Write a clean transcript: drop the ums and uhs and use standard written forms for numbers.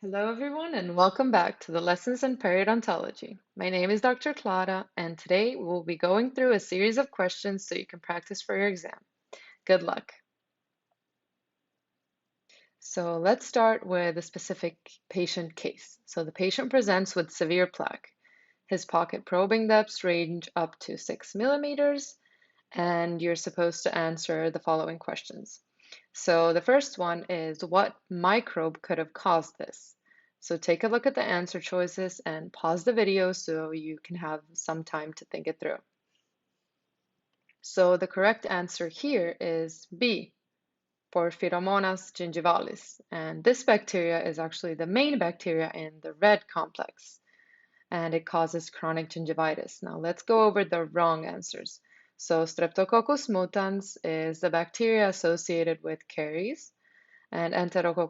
Hello, everyone, and welcome back to the Lessons in Periodontology. My name is Dr. Clara, and today we'll be going through a series of questions so you can practice for your exam. Good luck. So let's start with a specific patient case. So the patient presents with severe plaque. His pocket probing depths range up to 6 millimeters, and you're supposed to answer the following questions. So the first one is, what microbe could have caused this? So take a look at the answer choices and pause the video so you can have some time to think it through. So the correct answer here is B, Porphyromonas gingivalis. And this bacteria is actually the main bacteria in the red complex, and it causes chronic gingivitis. Now let's go over the wrong answers. So Streptococcus mutans is the bacteria associated with caries, and Enterococcus